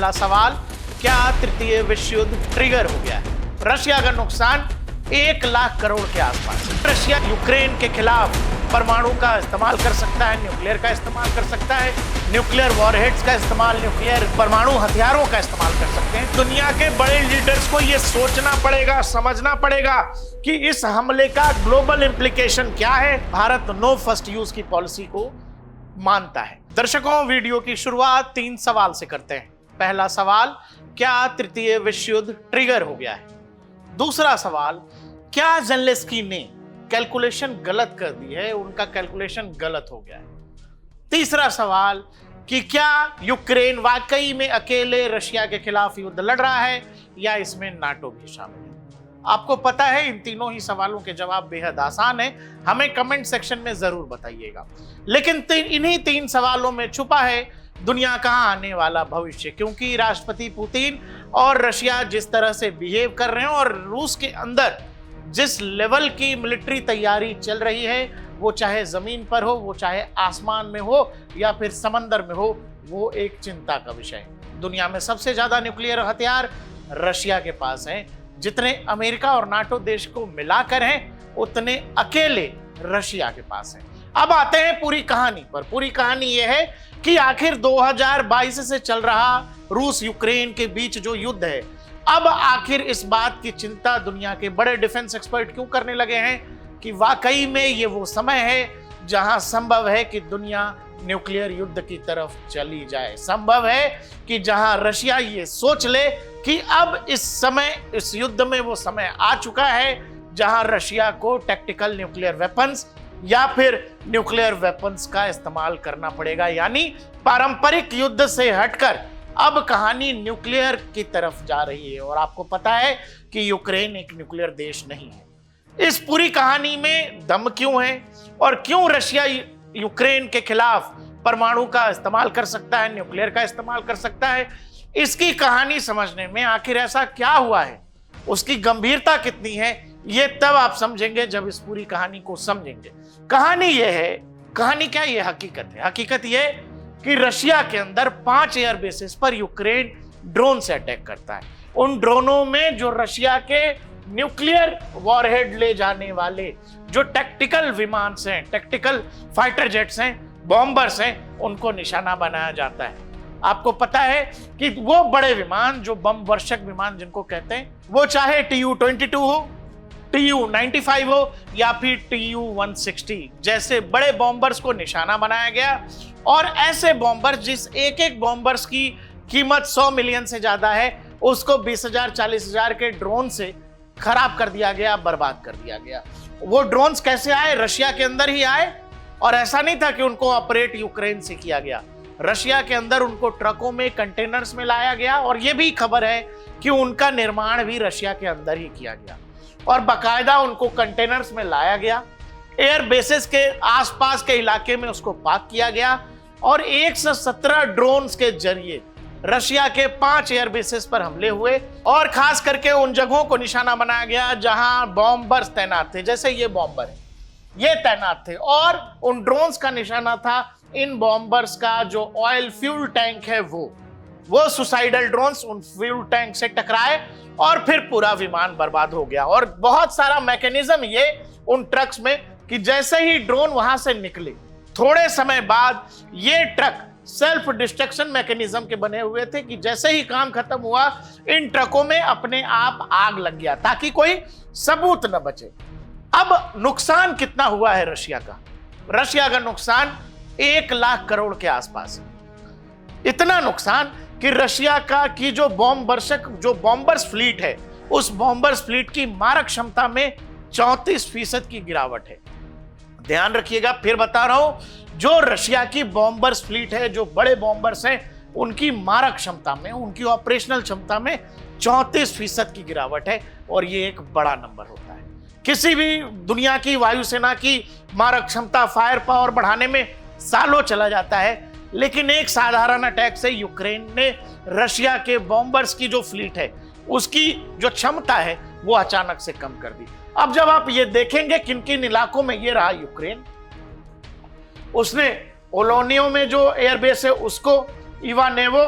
पहला सवाल, क्या तृतीय विश्व युद्ध ट्रिगर हो गया है? रशिया का नुकसान 1 लाख करोड़ के आसपास। रशिया यूक्रेन के खिलाफ परमाणु का इस्तेमाल कर सकता है, न्यूक्लियर का इस्तेमाल कर सकता है, न्यूक्लियर वॉरहेड्स का इस्तेमाल, न्यूक्लियर परमाणु हथियारों का इस्तेमाल कर सकते हैं। दुनिया के बड़े लीडर्स को यह सोचना पड़ेगा, समझना पड़ेगा कि इस हमले का ग्लोबल इंप्लीकेशन क्या है। भारत नो फर्स्ट यूज की पॉलिसी को मानता है। दर्शकों, वीडियो की शुरुआत 3 सवाल से करते हैं। पहला सवाल, क्या तृतीय विश्व युद्ध ट्रिगर हो गया है? दूसरा सवाल, क्या ज़ेलेंस्की ने कैलकुलेशन गलत कर दी है, उनका कैलकुलेशन गलत हो गया है? तीसरा सवाल कि क्या यूक्रेन वाकई में अकेले रशिया के खिलाफ युद्ध लड़ रहा है या इसमें नाटो भी शामिल है? आपको पता है इन तीनों ही सवालों के जवाब बेहद आसान है, हमें कमेंट सेक्शन में जरूर बताइएगा। लेकिन इन्हीं 3 सवालों में छुपा है दुनिया का आने वाला भविष्य, क्योंकि राष्ट्रपति पुतिन और रशिया जिस तरह से बिहेव कर रहे हैं और रूस के अंदर जिस लेवल की मिलिट्री तैयारी चल रही है, वो चाहे जमीन पर हो, वो चाहे आसमान में हो या फिर समंदर में हो, वो एक चिंता का विषय है। दुनिया में सबसे ज्यादा न्यूक्लियर हथियार रशिया के पास हैं। जितने अमेरिका और नाटो देश को मिलाकर हैं, उतने अकेले रशिया के पास हैं। अब आते हैं पूरी कहानी पर। पूरी कहानी यह है कि आखिर 2022 से चल रहा रूस यूक्रेन के बीच जो युद्ध है, अब आखिर इस बात की चिंता दुनिया के बड़े डिफेंस एक्सपर्ट क्यों करने लगे हैं कि वाकई में ये वो समय है जहां संभव है कि दुनिया न्यूक्लियर युद्ध की तरफ चली जाए। संभव है कि जहां रशिया ये सोच ले कि अब इस समय इस युद्ध में वो समय आ चुका है जहां रशिया को टैक्टिकल न्यूक्लियर वेपन्स या फिर न्यूक्लियर वेपन्स का इस्तेमाल करना पड़ेगा। यानी पारंपरिक युद्ध से हटकर अब कहानी न्यूक्लियर की तरफ जा रही है। और आपको पता है कि यूक्रेन एक न्यूक्लियर देश नहीं है। इस पूरी कहानी में दम क्यों है और क्यों रशिया यूक्रेन के खिलाफ परमाणु का इस्तेमाल कर सकता है, न्यूक्लियर का इस्तेमाल कर सकता है, इसकी कहानी समझने में आखिर ऐसा क्या हुआ है, उसकी गंभीरता कितनी है, ये तब आप समझेंगे जब इस पूरी कहानी को समझेंगे। कहानी यह है, कहानी क्या, ये हकीकत है। हकीकत यह कि रशिया के अंदर 5 एयर बेसिस पर यूक्रेन ड्रोन से अटैक करता है। उन ड्रोनों में जो रशिया के न्यूक्लियर वॉरहेड ले जाने वाले जो टैक्टिकल विमान हैं, टैक्टिकल फाइटर जेट्स हैं, बॉम्बर्स हैं, उनको निशाना बनाया जाता है। आपको पता है कि वो बड़े विमान जो बम वर्षक विमान जिनको कहते हैं, वो चाहे TU-22 हो, TU-95 हो या फिर TU-160 जैसे बड़े बॉम्बर्स को निशाना बनाया गया। और ऐसे बॉम्बर्स जिस एक बॉम्बर्स की कीमत 100 मिलियन से ज्यादा है, उसको 20,000 40,000 के ड्रोन से खराब कर दिया गया, बर्बाद कर दिया गया। वो ड्रोन्स कैसे आए? रशिया के अंदर ही आए। और ऐसा नहीं था कि उनको ऑपरेट यूक्रेन से किया गया। रशिया के अंदर उनको ट्रकों में, कंटेनर्स में लाया गया। और यह भी खबर है कि उनका निर्माण भी रशिया के अंदर ही किया गया और बाकायदा उनको कंटेनर्स में लाया गया। एयर बेसिस के आसपास के इलाके में उसको पार्क किया गया और 117 ड्रोन्स के जरिए रशिया के 5 एयर बेसिस पर हमले हुए और खास करके उन जगहों को निशाना बनाया गया जहां बॉम्बर्स तैनात थे। जैसे ये बॉम्बर है, ये तैनात थे और उन ड्रोन्स का निशाना था इन बॉम्बर्स का जो ऑयल फ्यूल टैंक है, वो सुसाइडल ड्रोन्स उन फ्यूल टैंक से टकराए और फिर पूरा विमान बर्बाद हो गया। और बहुत सारा मैकेनिज्म ये उन ट्रक्स में कि जैसे ही ड्रोन वहां से निकले, थोड़े समय बाद ये ट्रक सेल्फ डिस्ट्रक्शन मैकेनिज्म के बने हुए थे कि जैसे ही काम खत्म हुआ, इन ट्रकों में अपने आप आग लग गया ताकि कोई सबूत न बचे। अब नुकसान कितना हुआ है रशिया का? रशिया का नुकसान 1 लाख करोड़ के आसपास है। इतना नुकसान कि रशिया का की जो बॉम्बर्स फ्लीट है, उस बॉम्बर्स फ्लीट की मारक क्षमता में 34% की गिरावट है। ध्यान रखिएगा, फिर बता रहा हूं, जो रशिया की बॉम्बर्स फ्लीट है, जो बड़े बॉम्बर्स हैं, उनकी मारक क्षमता में, उनकी ऑपरेशनल क्षमता में 34% की गिरावट है। और ये एक बड़ा नंबर होता है। किसी भी दुनिया की वायुसेना की मारक क्षमता, फायर पावर बढ़ाने में सालों चला जाता है, लेकिन एक साधारण अटैक से यूक्रेन ने रशिया के बॉम्बर्स की जो फ्लीट है, उसकी जो क्षमता है, वो अचानक से कम कर दी। अब जब आप ये देखेंगे किन किन इलाकों में, ये रहा यूक्रेन, उसने ओलोनियो में जो एयरबेस है उसको, इवानेवो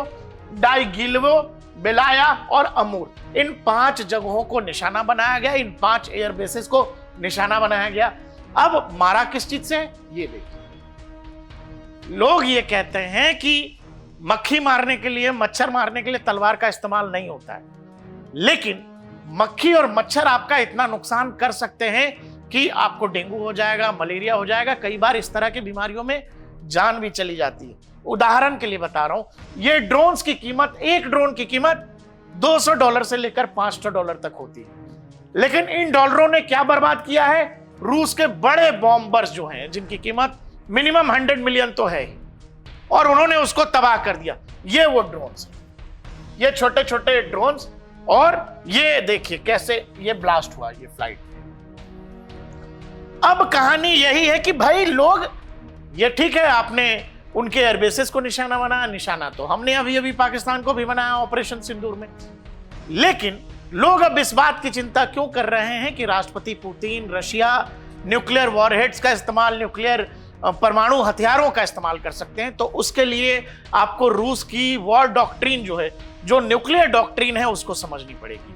डाइगिल्वो, बेलाया और अमूर, इन 5 जगहों को निशाना बनाया गया, इन 5 एयरबेसेस को निशाना बनाया गया। अब मारा किस चीज से? ये देखिए, लोग ये कहते हैं कि मक्खी मारने के लिए, मच्छर मारने के लिए तलवार का इस्तेमाल नहीं होता है, लेकिन मक्खी और मच्छर आपका इतना नुकसान कर सकते हैं कि आपको डेंगू हो जाएगा, मलेरिया हो जाएगा, कई बार इस तरह की बीमारियों में जान भी चली जाती है। उदाहरण के लिए बता रहा हूं, ये ड्रोन्स की कीमत, एक ड्रोन की कीमत $200 से लेकर $500 तक होती है, लेकिन इन डॉलरों ने क्या बर्बाद किया है? रूस के बड़े बॉम्बर्स जो हैं, जिनकी कीमत मिनिमम 100 मिलियन तो है ही, और उन्होंने उसको तबाह कर दिया। ये वो ड्रोन्स, ये छोटे छोटे ड्रोन्स, और ये देखिए कैसे ये ब्लास्ट हुआ, ये फ्लाइट। अब कहानी यही है कि भाई लोग, ये ठीक है आपने उनके एयरबेसेस को निशाना बनाया, निशाना तो हमने अभी अभी पाकिस्तान को भी बनाया ऑपरेशन सिंदूर में, लेकिन लोग अब इस बात की चिंता क्यों कर रहे हैं कि राष्ट्रपति पुतिन रशिया न्यूक्लियर वॉरहेड्स का इस्तेमाल, न्यूक्लियर परमाणु हथियारों का इस्तेमाल कर सकते हैं? तो उसके लिए आपको रूस की वॉर डॉक्ट्रिन जो है, जो न्यूक्लियर डॉक्ट्रिन है, उसको समझनी पड़ेगी।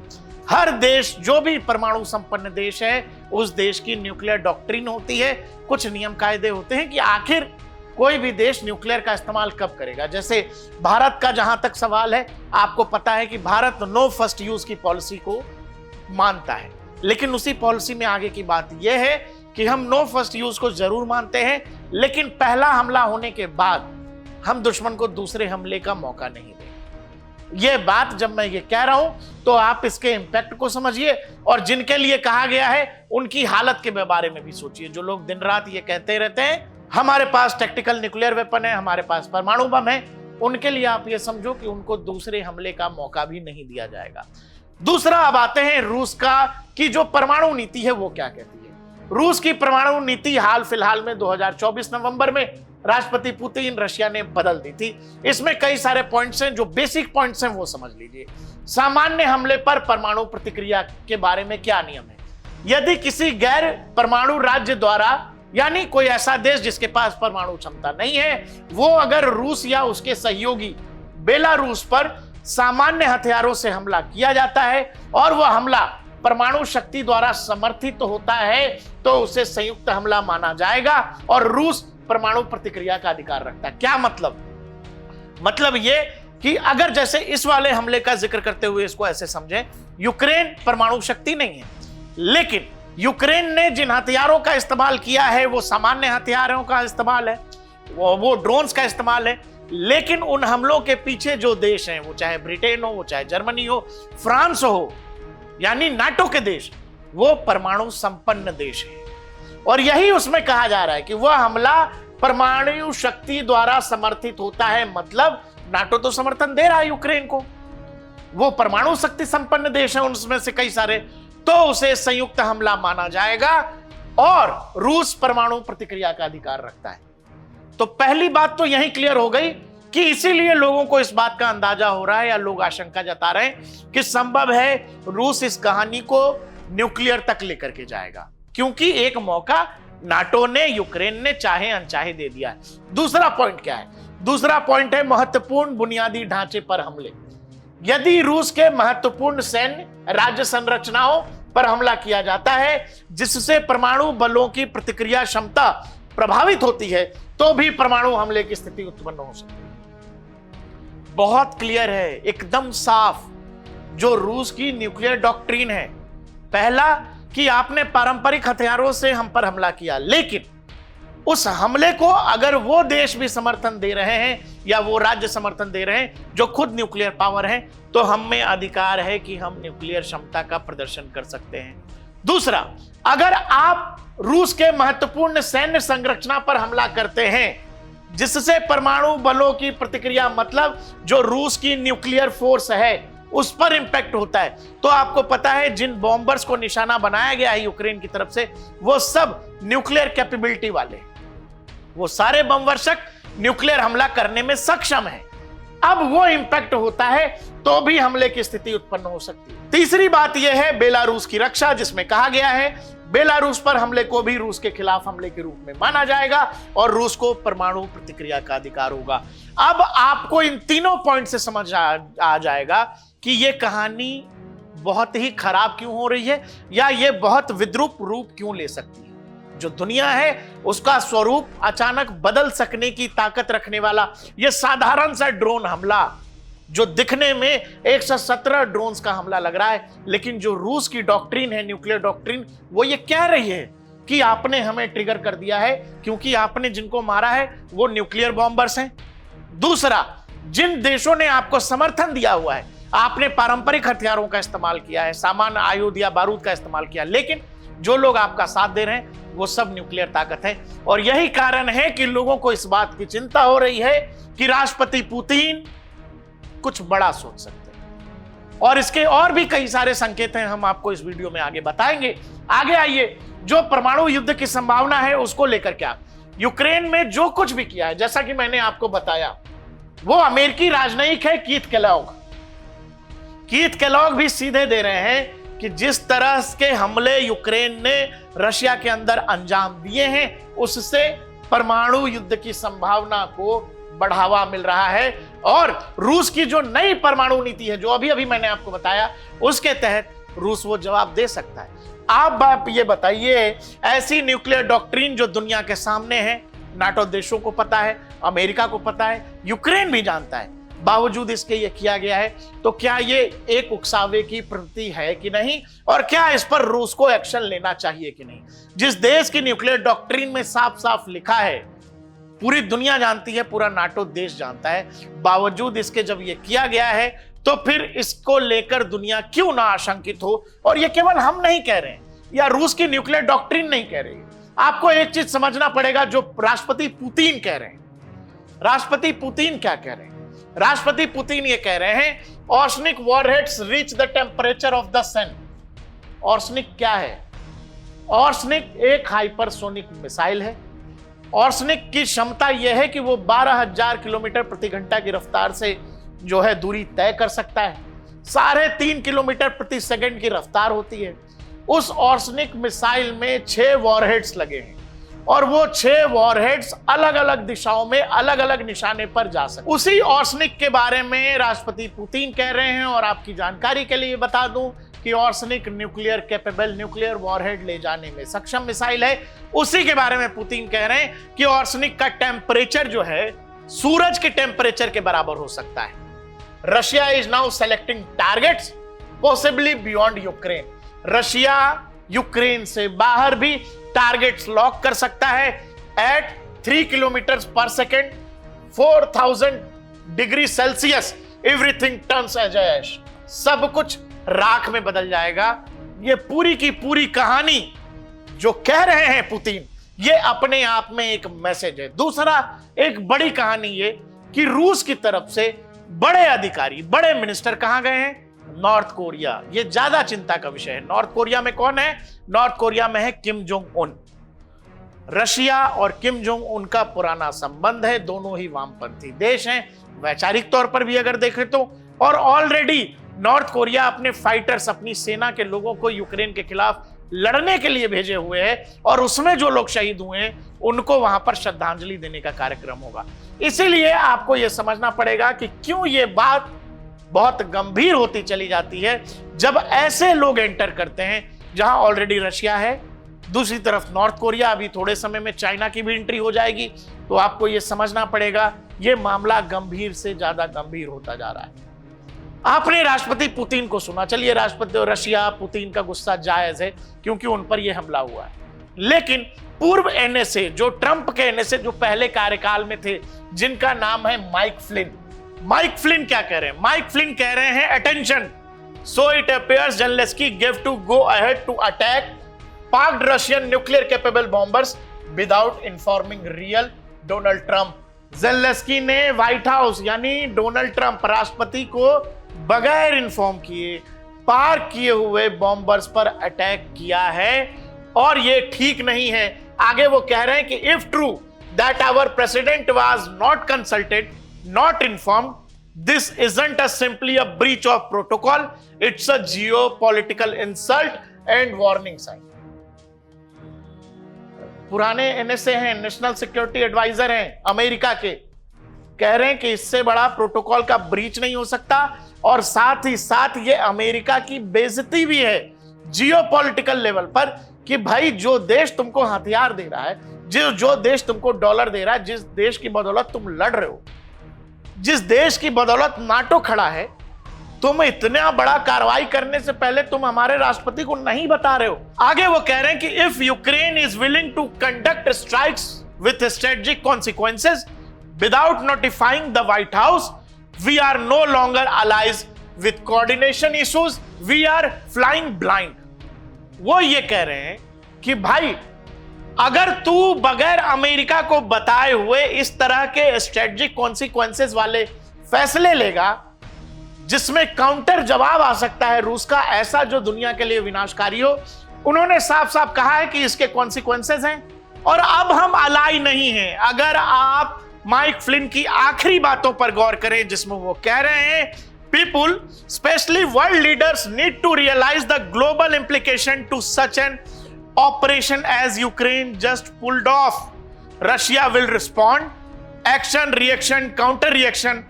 हर देश, जो भी परमाणु संपन्न देश है, उस देश की न्यूक्लियर डॉक्ट्रिन होती है, कुछ नियम कायदे होते हैं कि आखिर कोई भी देश न्यूक्लियर का इस्तेमाल कब करेगा। जैसे भारत का जहां तक सवाल है, आपको पता है कि भारत नो फर्स्ट यूज की पॉलिसी को मानता है, लेकिन उसी पॉलिसी में आगे की बात यह है कि हम नो फर्स्ट यूज को जरूर मानते हैं, लेकिन पहला हमला होने के बाद हम दुश्मन को दूसरे हमले का मौका नहीं देंगे। यह बात जब मैं ये कह रहा हूं तो आप इसके इंपैक्ट को समझिए, और जिनके लिए कहा गया है उनकी हालत के बारे में भी सोचिए। जो लोग दिन रात ये कहते रहते हैं हमारे पास टैक्टिकल न्यूक्लियर वेपन है, हमारे पास परमाणु बम है, उनके लिए आप ये समझो कि उनको दूसरे हमले का मौका भी नहीं दिया जाएगा। दूसरा, अब आते हैं रूस का कि जो परमाणु नीति है वो क्या कहती है। रूस की परमाणु नीति हाल फिलहाल में 2024 नवंबर में राष्ट्रपति पुतिन रशिया ने बदल दी थी। इसमें कई सारे पॉइंट्स हैं, जो बेसिक पॉइंट्स हैं वो समझ लीजिए। सामान्य हमले पर परमाणु प्रतिक्रिया के बारे में क्या नियम है? यदि किसी गैर परमाणु राज्य द्वारा, यानी कोई ऐसा देश जिसके पास परमाणु क्षमता नहीं है, वो अगर रूस या उसके सहयोगी बेलारूस पर सामान्य हथियारों से हमला किया जाता है और वह हमला परमाणु शक्ति द्वारा समर्थित होता है, तो उसे संयुक्त हमला माना जाएगा और रूस परमाणु प्रतिक्रिया का अधिकार रखता है। क्या मतलब? मतलब ये कि अगर जैसे इस वाले हमले का जिक्र करते हुए इसको ऐसे समझें, यूक्रेन परमाणु शक्ति नहीं है, लेकिन यूक्रेन ने जिन हथियारों का इस्तेमाल किया है वो सामान्य हथियारों का इस्तेमाल है, वो ड्रोन्स का इस्तेमाल है, लेकिन उन हमलों के पीछे जो देश हैं, वो चाहे ब्रिटेन हो, वो चाहे जर्मनी हो, फ्रांस हो, यानी नाटो के देश, वो परमाणु संपन्न देश है। और यही उसमें कहा जा रहा है कि वह हमला परमाणु शक्ति द्वारा समर्थित होता है। मतलब नाटो तो समर्थन दे रहा है यूक्रेन को, वो परमाणु शक्ति संपन्न देश है उनमें से कई सारे, तो उसे संयुक्त हमला माना जाएगा और रूस परमाणु प्रतिक्रिया का अधिकार रखता है। तो पहली बात तो यही क्लियर हो गई कि इसीलिए लोगों को इस बात का अंदाजा हो रहा है, या लोग आशंका जता रहे हैं कि संभव है रूस इस कहानी को न्यूक्लियर तक लेकर के जाएगा, क्योंकि एक मौका नाटो ने, यूक्रेन ने चाहे अनचाहे दे दिया है। दूसरा पॉइंट क्या है? दूसरा पॉइंट है महत्वपूर्ण बुनियादी ढांचे पर हमले। यदि रूस के महत्वपूर्ण सैन्य राज्य संरचनाओं पर हमला किया जाता है, जिससे परमाणु बलों की प्रतिक्रिया क्षमता प्रभावित होती है, तो भी परमाणु हमले की स्थिति उत्पन्न हो सकती है। बहुत क्लियर है, एकदम साफ, जो रूस की न्यूक्लियर डॉक्ट्रिन है। पहला कि आपने पारंपरिक हथियारों से हम पर हमला किया, लेकिन उस हमले को अगर वो देश भी समर्थन दे रहे हैं या वो राज्य समर्थन दे रहे हैं जो खुद न्यूक्लियर पावर हैं, तो हम में अधिकार है कि हम न्यूक्लियर क्षमता का प्रदर्शन कर सकते हैं। दूसरा, अगर आप रूस के महत्वपूर्ण सैन्य संरचना पर हमला करते हैं, जिससे परमाणु बलों की प्रतिक्रिया, मतलब जो रूस की न्यूक्लियर फोर्स है, उस पर इंपैक्ट होता है, तो आपको पता है जिन बॉम्बर्स को निशाना बनाया गया है यूक्रेन की तरफ से, वो सब न्यूक्लियर कैपेबिलिटी वाले, वो सारे बम वर्षक न्यूक्लियर हमला करने में सक्षम है। अब वो इंपैक्ट होता है तो भी हमले की स्थिति उत्पन्न हो सकती है। तीसरी बात यह है बेलारूस की रक्षा, जिसमें कहा गया है बेलारूस पर हमले को भी रूस के खिलाफ हमले के रूप में माना जाएगा और रूस को परमाणु प्रतिक्रिया का अधिकार होगा। अब आपको इन तीनों पॉइंट से समझ आ जाएगा कि यह कहानी बहुत ही खराब क्यों हो रही है या यह बहुत विद्रूप रूप क्यों ले सकती है। जो दुनिया है उसका स्वरूप अचानक बदल सकने की ताकत रखने वाला यह साधारण सा ड्रोन हमला, जो दिखने में 117 ड्रोन्स का हमला लग रहा है, लेकिन जो रूस की डॉक्ट्रिन है, न्यूक्लियर डॉक्ट्रिन, वो ये कह रही है कि आपने हमें ट्रिगर कर दिया है क्योंकि आपने जिनको मारा है वो न्यूक्लियर बॉम्बर्स हैं। दूसरा, जिन देशों ने आपको समर्थन दिया हुआ है, आपने पारंपरिक हथियारों का इस्तेमाल किया है, सामान्य आयुध या बारूद का इस्तेमाल किया, लेकिन जो लोग आपका साथ दे रहे हैं वो सब न्यूक्लियर ताकत है। और यही कारण है कि लोगों को इस बात की चिंता हो रही है कि राष्ट्रपति पुतिन कुछ बड़ा सोच सकते हैं। और इसके और भी कई सारे संकेत हैं, हम आपको इस वीडियो में आगे बताएंगे। आगे आइए, जो परमाणु युद्ध की संभावना है उसको लेकर क्या यूक्रेन में जो कुछ भी किया है, जैसा कि मैंने आपको बताया, वो अमेरिकी राजनयिक है कीथ केलॉग भी सीधे दे रहे हैं कि जिस तरह के हमले यूक्रेन ने रशिया के अंदर अंजाम दिए हैं उससे परमाणु युद्ध की संभावना को बढ़ावा मिल रहा है। और रूस की जो नई परमाणु नीति है, जो अभी अभी मैंने आपको बताया, उसके तहत रूस वो जवाब दे सकता है। आप ये बताइए, ऐसी न्यूक्लियर डॉक्ट्रिन जो दुनिया के सामने है, नाटो देशों को पता है, अमेरिका को पता है, यूक्रेन भी जानता है, बावजूद इसके ये किया गया है, तो क्या ये एक उकसावे की प्रवृत्ति है कि नहीं, और क्या इस पर रूस को एक्शन लेना चाहिए कि नहीं। जिस देश की न्यूक्लियर डॉक्ट्रिन में साफ साफ लिखा है, पूरी दुनिया जानती है, पूरा नाटो देश जानता है, बावजूद इसके जब ये किया गया है तो फिर इसको लेकर दुनिया क्यों ना आशंकित हो। और ये केवल हम नहीं कह रहे हैं या रूस की न्यूक्लियर डॉक्ट्रिन नहीं कह रही है। आपको एक चीज समझना पड़ेगा, जो राष्ट्रपति पुतिन कह रहे हैं। राष्ट्रपति पुतिन क्या कह रहे हैं? राष्ट्रपति पुतिन ये कह रहे हैं Oreshnik warheads reach the temperature of the sun. Oreshnik क्या है? ऑर्सनिक एक हाइपरसोनिक मिसाइल है। ऑर्सनिक की क्षमता यह है कि वो 12,000 किलोमीटर प्रति घंटा की रफ्तार से जो है दूरी तय कर सकता है। 3.5 किलोमीटर प्रति सेकंड की रफ्तार होती है। उस ऑर्सनिक मिसाइल में 6 वॉरहेड्स लगे हैं और वो 6 वॉरहेड्स अलग अलग दिशाओं में अलग अलग निशाने पर जा सकते। उसी ऑर्सनिक के बारे में राष्ट्रपति पुतिन कह रहे हैं। और आपकी जानकारी के लिए बता दूं कि ऑर्सनिक न्यूक्लियर कैपेबल, न्यूक्लियर वॉरहेड ले जाने में सक्षम मिसाइल है। उसी के बारे में पुतिन कह रहे हैं कि ऑर्सनिक का टेम्परेचर जो है सूरज के टेम्परेचर के बराबर हो सकता है। Russia is now selecting targets possibly beyond Ukraine. Russia Ukraine से बाहर भी टारगेट्स लॉक कर सकता है at 3 kilometre per second, 4000 degree Celsius. Everything turns as ash. सब कुछ राख में बदल जाएगा। ये पूरी की पूरी कहानी जो कह रहे हैं पुतिन, ये अपने आप में एक मैसेज है। दूसरा, एक बड़ी कहानी ये कि रूस की तरफ से बड़े अधिकारी, बड़े मिनिस्टर कहां गए हैं? North Korea. ये ज्यादा चिंता का विषय है। नॉर्थ कोरिया में कौन है? नॉर्थ कोरिया में है किम जोंग उन। रशिया और किम जोंग उन का पुराना संबंध है। दोनों ही वामपंथी देश हैं, वैचारिक तौर पर भी अगर देखें तो। और ऑलरेडी नॉर्थ कोरिया अपने फाइटर्स, अपनी सेना के लोगों को यूक्रेन के खिलाफ लड़ने के लिए भेजे हुए हैं और उसमें जो लोग शहीद हुए हैं उनको वहां पर श्रद्धांजलि देने का कार्यक्रम होगा। इसीलिए आपको यह समझना पड़ेगा कि क्यों यह बात बहुत गंभीर होती चली जाती है जब ऐसे लोग एंटर करते हैं जहां ऑलरेडी रशिया है, दूसरी तरफ नॉर्थ कोरिया, अभी थोड़े समय में चाइना की भी एंट्री हो जाएगी। तो आपको यह समझना पड़ेगा यह मामला गंभीर से ज्यादा गंभीर होता जा रहा है। आपने राष्ट्रपति पुतिन को सुना। चलिए, राष्ट्रपति रशिया पुतिन का गुस्सा जायज है क्योंकि उन पर यह हमला हुआ है। लेकिन पूर्व एनएसए, जो ट्रंप के एनएसए जो पहले कार्यकाल में थे, जिनका नाम है माइक फ्लिन। माइक फ्लिन क्या कह रहे हैं? माइक फ्लिन कह रहे हैं attention, so it appears Zelenskyy give to go ahead to attack parked Russian nuclear capable bombers without informing real Donald Trump. Zelenskyy ने व्हाइट हाउस यानी डोनाल्ड ट्रंप राष्ट्रपति को बगैर इन्फॉर्म किए पार्क किए हुए बॉम्बर्स पर अटैक किया है और ये ठीक नहीं है। आगे वो कह रहे हैं कि if true that our president was not consulted, not informed, This isn't a simply a breach of protocol, it's a geopolitical insult and warning sign. पुराने एनएसए हैं, नेशनल सिक्योरिटी एडवाइजर हैं अमेरिका के, कह रहे हैं कि इससे बड़ा प्रोटोकॉल का ब्रीच नहीं हो सकता, और साथ ही साथ ये अमेरिका की बेइज्जती भी है जियोपॉलिटिकल लेवल पर कि भाई जो देश तुमको हथियार दे रहा है, जो देश तुमको डॉलर दे रहा है, जिस देश की बदौलत तुम लड़ रहे हो, जिस देश की बदौलत नाटो खड़ा है, तुम इतना बड़ा कार्रवाई करने से पहले तुम हमारे राष्ट्रपति को नहीं बता रहे हो। आगे वो कह रहे हैं कि if Ukraine is willing to conduct strikes with strategic consequences without notifying the White House, we are no longer allies with coordination issues, we are flying blind. वो ये कह रहे हैं कि भाई अगर तू बगैर अमेरिका को बताए हुए इस तरह के स्ट्रेटेजिक कॉन्सिक्वेंसेस वाले फैसले लेगा जिसमें काउंटर जवाब आ सकता है रूस का, ऐसा जो दुनिया के लिए विनाशकारी हो, उन्होंने साफ साफ कहा है कि इसके कॉन्सिक्वेंसेस हैं। और अब हम अलाई नहीं हैं। अगर आप माइक फ्लिन की आखिरी बातों पर गौर करें जिसमें वो कह रहे हैं, people specially world leaders need to realise the global implication to such an operation as Ukraine just pulled off. Russia will respond. Action, reaction, counter reaction.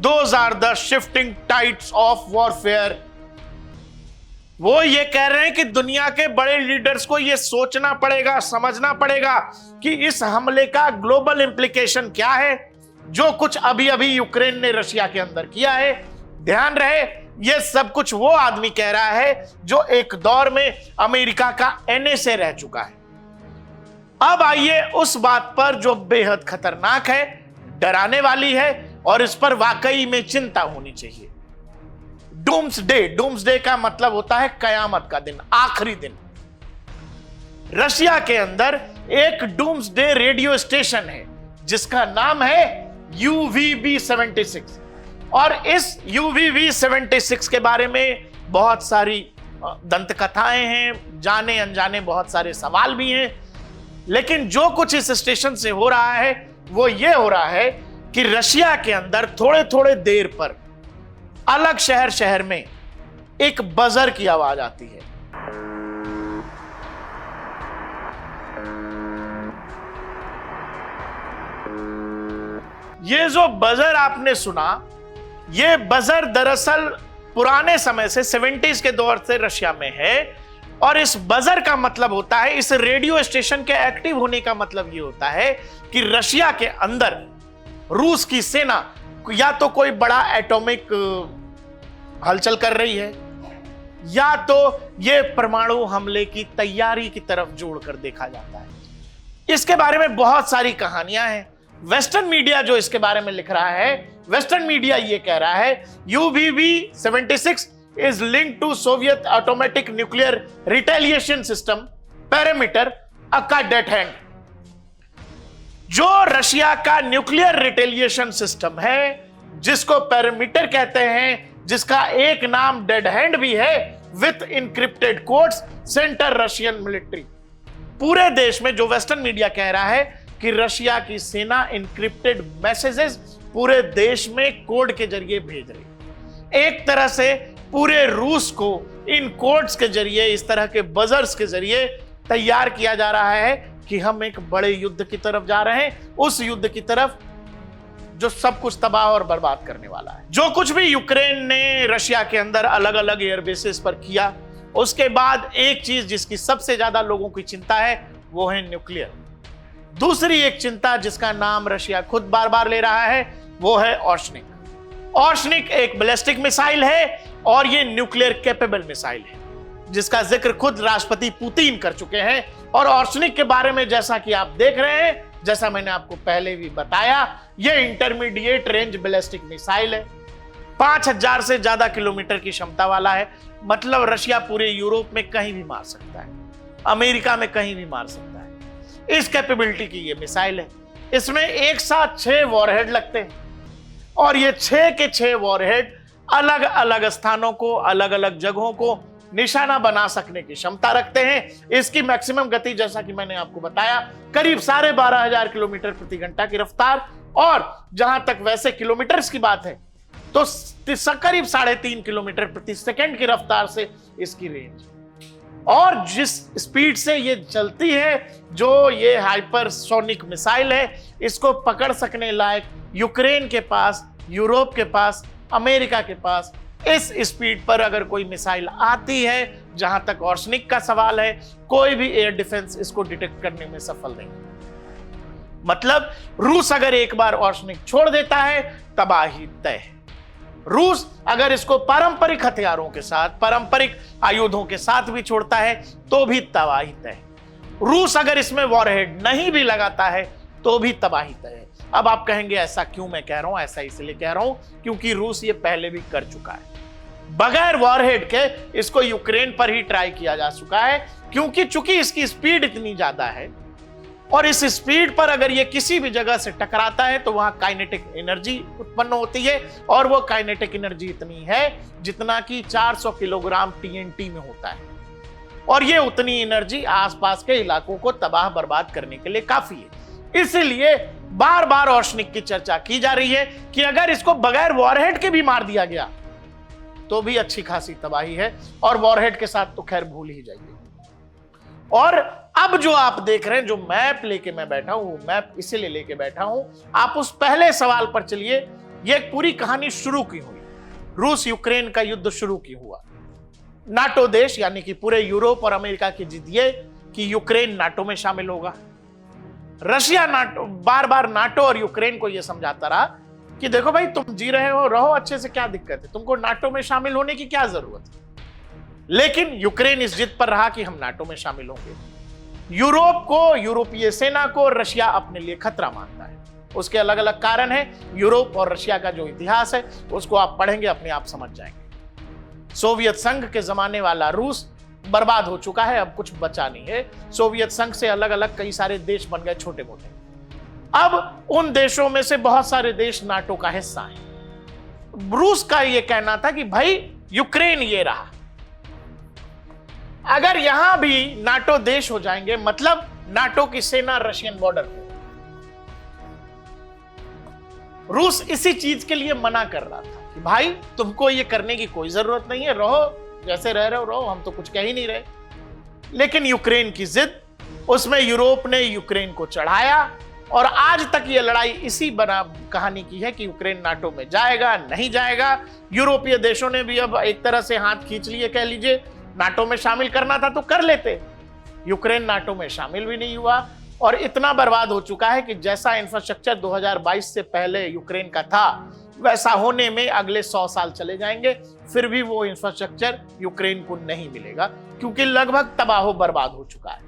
Those are the shifting tides of warfare. वो ये कह रहे हैं कि दुनिया के बड़े leaders को ये सोचना पड़ेगा, समझना पड़ेगा कि इस हमले का ग्लोबल इंप्लीकेशन क्या है। जो कुछ अभी अभी यूक्रेन ने रशिया के अंदर किया है, ध्यान रहे ये सब कुछ वो आदमी कह रहा है जो एक दौर में अमेरिका का एनएसए रह चुका है। अब आइए उस बात पर जो बेहद खतरनाक है, डराने वाली है, और इस पर वाकई में चिंता होनी चाहिए। डूम्सडे का मतलब होता है कयामत का दिन, आखिरी दिन। रशिया के अंदर एक डूम्सडे रेडियो स्टेशन है जिसका नाम है UVV-76, और इस UVV-76 के बारे में बहुत सारी दंत कथाएं हैं, जाने अनजाने बहुत सारे सवाल भी हैं। लेकिन जो कुछ इस स्टेशन से हो रहा है वो ये हो रहा है कि रशिया के अंदर थोड़े थोड़े देर पर अलग शहर में एक बजर की आवाज आती है। ये जो बजर आपने सुना, ये बजर दरअसल पुराने समय से 70s के दौर से रशिया में है, और इस बजर का मतलब होता है, इस रेडियो स्टेशन के एक्टिव होने का मतलब ये होता है कि रशिया के अंदर रूस की सेना या तो कोई बड़ा एटॉमिक हलचल कर रही है, या तो ये परमाणु हमले की तैयारी की तरफ जोड़कर देखा जाता है। इसके बारे में बहुत सारी कहानियां हैं। वेस्टर्न मीडिया जो इसके बारे में लिख रहा है, वेस्टर्न मीडिया ये कह रहा है UVV-76 is linked to Soviet automatic nuclear retaliation system perimeter का डेड हैंड। जो रशिया का न्यूक्लियर रिटेलिएशन सिस्टम है जिसको पेरीमीटर कहते हैं, जिसका एक नाम डेड हैंड भी है, with encrypted codes centre Russian military. पूरे देश में जो वेस्टर्न मीडिया कह रहा है कि रशिया की सेना इनक्रिप्टेड मैसेजेस पूरे देश में कोड के जरिए भेज रही। एक तरह से पूरे रूस को इन कोड्स के जरिए, इस तरह के बजर्स के जरिए तैयार किया जा रहा है कि हम एक बड़े युद्ध की तरफ जा रहे हैं, उस युद्ध की तरफ जो सब कुछ तबाह और बर्बाद करने वाला है। जो कुछ भी यूक्रेन ने रशिया के अंदर अलग अलग एयरबेसेस पर किया, उसके बाद एक चीज जिसकी सबसे ज्यादा लोगों की चिंता है वो है न्यूक्लियर। दूसरी एक चिंता जिसका नाम रशिया खुद बार बार ले रहा है वो है ओर्शनिक। ओर्शनिक एक बैलिस्टिक मिसाइल है और ये न्यूक्लियर कैपेबल मिसाइल है जिसका जिक्र खुद राष्ट्रपति पुतिन कर चुके हैं। और ओर्शनिक के बारे में जैसा कि आप देख रहे हैं, जैसा मैंने आपको पहले भी बताया, ये इंटरमीडिएट रेंज बैलिस्टिक मिसाइल है। 5000 से ज्यादा किलोमीटर की क्षमता वाला है। मतलब रशिया पूरे यूरोप में कहीं भी मार सकता है, अमेरिका में कहीं भी मार सकता है। इस कैपेबिलिटी की ये मिसाइल है। इसमें एक साथ 6 वॉरहेड लगते हैं और ये 6 के 6 वॉरहेड अलग अलग स्थानों को, अलग अलग जगहों को निशाना बना सकने की क्षमता रखते हैं। इसकी मैक्सिमम गति, जैसा कि मैंने आपको बताया, करीब 12,500 किलोमीटर प्रति घंटा की रफ्तार। और जहां तक वैसे किलोमीटर्स की बात है तो करीब 3.5 किलोमीटर प्रति सेकंड की रफ्तार से इसकी रेंज, और जिस स्पीड से ये चलती है, जो ये हाइपरसोनिक मिसाइल है, इसको पकड़ सकने लायक यूक्रेन के पास, यूरोप के पास, अमेरिका के पास इस स्पीड पर अगर कोई मिसाइल आती है, जहां तक ऑर्शनिक का सवाल है, कोई भी एयर डिफेंस इसको डिटेक्ट करने में सफल नहीं। मतलब रूस अगर एक बार ऑर्शनिक छोड़ देता है, तबाही तय। रूस अगर इसको पारंपरिक हथियारों के साथ, पारंपरिक आयुधों के साथ भी छोड़ता है तो भी तबाही तय। रूस अगर इसमें वॉरहेड नहीं भी लगाता है तो भी तबाही तय है। अब आप कहेंगे ऐसा क्यों मैं कह रहा हूं? ऐसा इसलिए कह रहा हूं क्योंकि रूस ये पहले भी कर चुका है। बगैर वॉरहेड के इसको यूक्रेन पर ही ट्राई किया जा चुका है, क्योंकि चूंकि इसकी स्पीड इतनी ज्यादा है, और इस स्पीड पर अगर ये किसी भी जगह से टकराता है तो वहां काइनेटिक एनर्जी उत्पन्न होती है, और वो काइनेटिक एनर्जी इतनी है जितना कि 400 किलोग्राम TNT में होता है, और ये उतनी एनर्जी आसपास के इलाकों को तबाह बर्बाद करने के लिए काफी है। इसलिए बार बार ऑर्शनिक की चर्चा की जा रही है कि अगर इसको बगैर वॉरहेड के भी मार दिया गया तो भी अच्छी खासी तबाही है, और वॉरहेड के साथ तो खैर भूल ही जाइए। और अब जो आप देख रहे हैं, जो मैप लेके मैं बैठा हूं, मैप इसीलिए लेके बैठा हूं, आप उस पहले सवाल पर चलिए। ये पूरी कहानी शुरू की हुई, रूस यूक्रेन का युद्ध शुरू की हुआ। नाटो देश यानी कि पूरे यूरोप और अमेरिका की जिद ये कि यूक्रेन नाटो में शामिल होगा। रशिया नाटो बार बार नाटो और यूक्रेन को यह समझाता रहा कि देखो भाई, तुम जी रहे हो, रहो अच्छे से, क्या दिक्कत है, तुमको नाटो में शामिल होने की क्या जरूरत है। लेकिन यूक्रेन इस जिद पर रहा कि हम नाटो में शामिल होंगे। यूरोप को, यूरोपीय सेना को रशिया अपने लिए खतरा मानता है। उसके अलग अलग कारण हैं। यूरोप और रशिया का जो इतिहास है उसको आप पढ़ेंगे, अपने आप समझ जाएंगे। सोवियत संघ के जमाने वाला रूस बर्बाद हो चुका है, अब कुछ बचा नहीं है। सोवियत संघ से अलग अलग कई सारे देश बन गए, छोटे मोटे। अब उन देशों में से बहुत सारे देश नाटो का हिस्सा हैं। रूस का यह कहना था कि भाई यूक्रेन ये रहा, अगर यहां भी नाटो देश हो जाएंगे, मतलब नाटो की सेना रशियन बॉर्डर पे। रूस इसी चीज के लिए मना कर रहा था कि भाई तुमको ये करने की कोई जरूरत नहीं है, रहो जैसे रह रहे हो, रहो, हम तो कुछ कह ही नहीं रहे। लेकिन यूक्रेन की जिद, उसमें यूरोप ने यूक्रेन को चढ़ाया, और आज तक ये लड़ाई इसी बना कहानी की है कि यूक्रेन नाटो में जाएगा नहीं जाएगा। यूरोपीय देशों ने भी अब एक तरह से हाथ खींच लिए, कह लीजिए। नाटो में शामिल करना था तो कर लेते। यूक्रेन नाटो में शामिल भी नहीं हुआ, और इतना बर्बाद हो चुका है कि जैसा इंफ्रास्ट्रक्चर 2022 से पहले यूक्रेन का था, वैसा होने में अगले 100 साल चले जाएंगे, फिर भी वो इंफ्रास्ट्रक्चर यूक्रेन को नहीं मिलेगा, क्योंकि लगभग तबाह बर्बाद हो चुका है।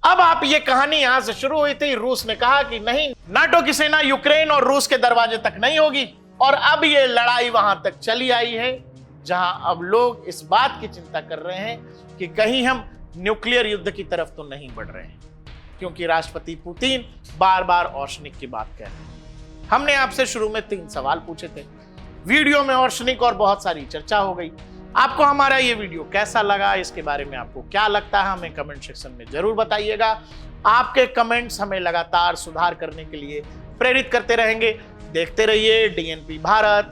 अब आप ये कहानी यहां से शुरू हुई थी। रूस ने कहा कि नहीं, नाटो की सेना यूक्रेन और रूस के दरवाजे तक नहीं होगी, और अब ये लड़ाई वहां तक चली आई है, जहां अब लोग इस बात की चिंता कर रहे हैं कि कहीं हम न्यूक्लियर युद्ध की तरफ तो नहीं बढ़ रहे हैं, क्योंकि राष्ट्रपति पुतिन बार बार ऑर्शनिक की बात कह रहे हैं। हमने आपसे शुरू में 3 सवाल पूछे थे, वीडियो में ऑर्शनिक और बहुत सारी चर्चा हो गई। आपको हमारा ये वीडियो कैसा लगा, इसके बारे में आपको क्या लगता है, हमें कमेंट सेक्शन में जरूर बताइएगा। आपके कमेंट्स हमें लगातार सुधार करने के लिए प्रेरित करते रहेंगे। देखते रहिए DNP भारत।